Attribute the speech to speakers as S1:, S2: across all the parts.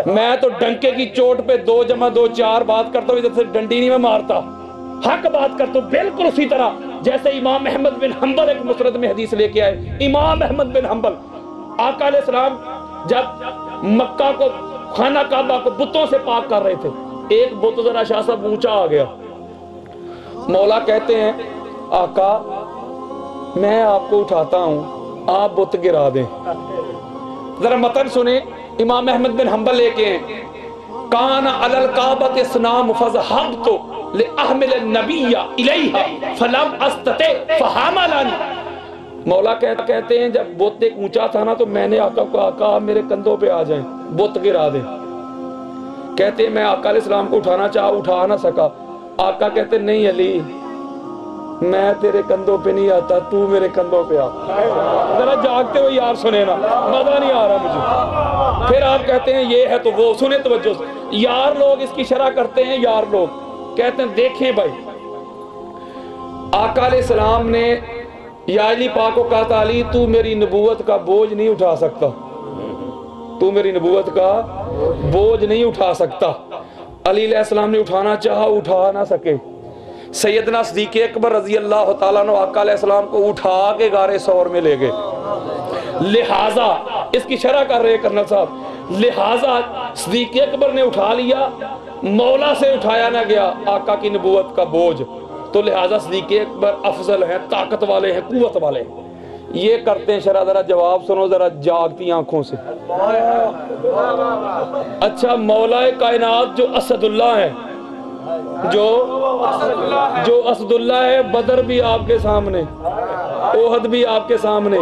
S1: میں تو ڈنکے کی چوٹ پہ 2 + 2 4 بات کرتا ہوں، ادھر سے ڈنڈی نہیں میں مارتا، حق بات کرتا ہوں، بالکل اسی طرح جیسے امام احمد بن حنبل ایک مسند میں حدیث لے کے آئے۔ امام احمد بن حنبل، آقا علیہ السلام جب مکہ کو، خانہ کعبہ کو بتوں سے پاک کر رہے تھے، ایک بت ذرا شاہ صاحب اونچا آ گیا، مولا کہتے ہیں آقا میں آپ کو اٹھاتا ہوں، آپ بت گرا دیں۔ ذرا متن سنیں، امام احمد بن حنبل لے کے ہیں، کان علی الکعبۃ اصنام فذهبت لاحمل النبی الیہا فلم استطع فحملنی۔ مولا کہتے ہیں جب بت ایک اونچا تھا نا تو میں نے آقا کو، آقا میرے کندھوں پہ آ جائیں، بت گرا دیں۔ کہتے ہیں میں آقا علیہ السلام کو اٹھانا چاہا، اٹھا نہ سکا۔ آقا کہتے نہیں علی میں تیرے کندھوں پہ نہیں آتا، تو میرے کندھوں پہ آ۔ ذرا جاگتے ہوئے یار سنے نا، مزہ نہیں آ رہا مجھے۔ پھر آپ کہتے ہیں یہ ہے تو وہ، سنیں توجہ سے، یار لوگ اس کی شرح کرتے ہیں، یار لوگ کہتے ہیں دیکھیں بھائی، آقا علیہ السلام نے یا علی پاک کو کہا تھا علی تو میری نبوت کا بوجھ نہیں اٹھا سکتا، تو میری نبوت کا بوجھ نہیں اٹھا سکتا۔ علی علیہ السلام نے اٹھانا چاہا، اٹھا نہ سکے۔ سیدنا صدیق اکبر رضی اللہ تعالیٰ عنہ آقا علیہ السلام کو اٹھا کے غار ثور میں لے گئے۔ لہٰذا اس کی شرح کر رہے کرنل صاحب، لہٰذا صدیق اکبر نے اٹھا لیا، مولا سے اٹھایا نہ گیا آقا کی نبوت کا بوجھ، تو لہٰذا صدیق اکبر افضل ہیں، طاقت والے ہیں، قوت والے ہیں۔ یہ کرتے ہیں شرح، ذرا جواب سنو ذرا جاگتی آنکھوں سے۔ اچھا مولا کائنات جو اسد اللہ ہے، جو اسد اللہ ہے، بدر بھی آپ کے سامنے، احد بھی آپ کے سامنے،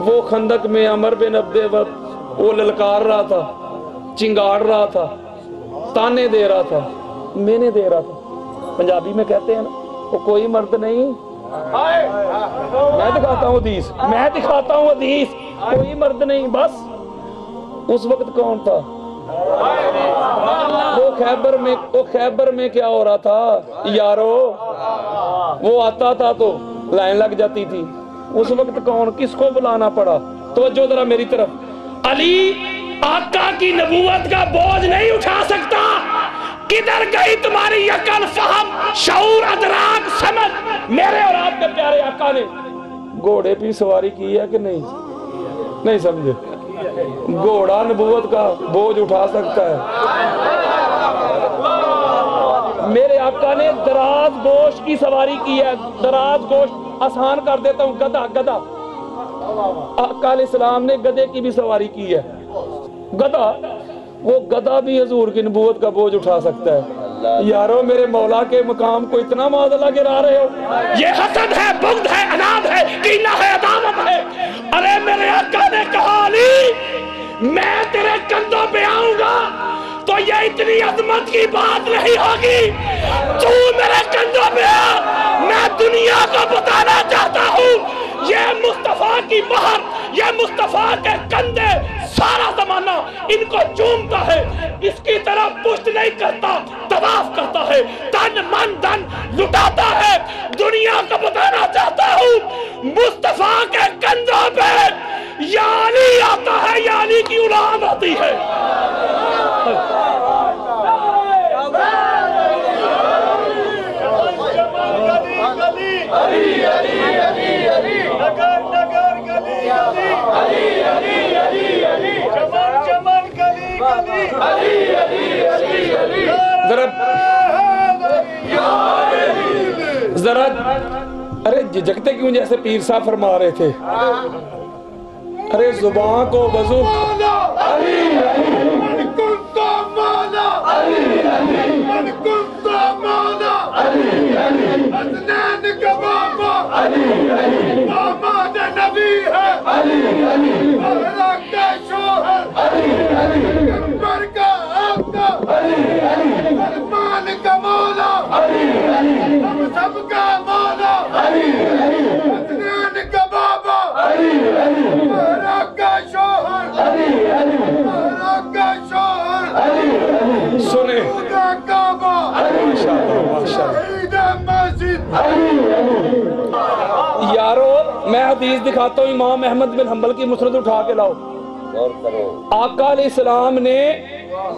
S1: وہ خندق میں عمر بن عبد وقت وہ للکار رہا تھا، چنگاڑ رہا تھا، تانے دے رہا تھا، میں نے دے رہا تھا۔ پنجابی میں کہتے ہیں نا وہ کوئی مرد نہیں، میں دکھاتا ہوں حدیث، میں دکھاتا ہوں حدیث، کوئی مرد نہیں۔ بس اس وقت کون تھا؟ وہ خیبر میں کیا ہو رہا تھا یارو؟ وہ آتا تھا تو لائن لگ جاتی تھی۔ اس وقت کون، کس کو بلانا پڑا؟ توجہ ذرا میری طرف، علی آقا کی نبوت کا بوجھ نہیں اٹھا سکتا۔ کدھر گئی تمہاری عقل، فہم، شعور، ادراک، سمجھ؟ میرے اور آپ کے پیارے آقا نے گھوڑے پہ سواری کی ہے کہ نہیں سمجھے؟ گھوڑا نبوت کا بوجھ اٹھا سکتا ہے؟ میرے آقا نے دراز گوشت کی سواری کی ہے، دراز گوشت آسان کر دیتا ہوں، گدھا۔ آقا علیہ السلام نے گدھے کی بھی سواری کی ہے، گدھا، وہ گدھا بھی حضور کی نبوت کا بوجھ اٹھا سکتا ہے۔ یارو میرے مولا کے مقام کو اتنا معادلہ گرا رہے ہو، یہ حسد ہے، بغض ہے، عناد ہے، کینہ ہے، عداوت ہے۔ ارے میرے آقا نے کہا علی میں تیرے کندھوں پہ آؤں گا تو یہ اتنی عظمت کی بات نہیں ہوگی، تو میرے کندھوں پہ آ، میں دنیا کو بتانا چاہتا ہوں یہ مصطفیٰ کی مہر، یہ مصطفیٰ کے کندھے سارا زمانہ ان کو چومتا ہے، اس کی طرح پشت نہیں کرتا، طواف کرتا ہے، تن من دن لٹاتا ہے۔ دنیا کو بتانا چاہتا ہوں مصطفیٰ کے کندھوں پہ یا علی آتا ہے یا علی کی اولاد آتی ہے۔ ذرا ارے جھجکتے کیوں جیسے پیر صاحب فرما رہے تھے؟ ارے زبان کو وضو، یارو میں حدیث دکھاتا ہوں، امام احمد بن حنبل کی مسند اٹھا کے لاؤ۔ آقا علیہ السلام نے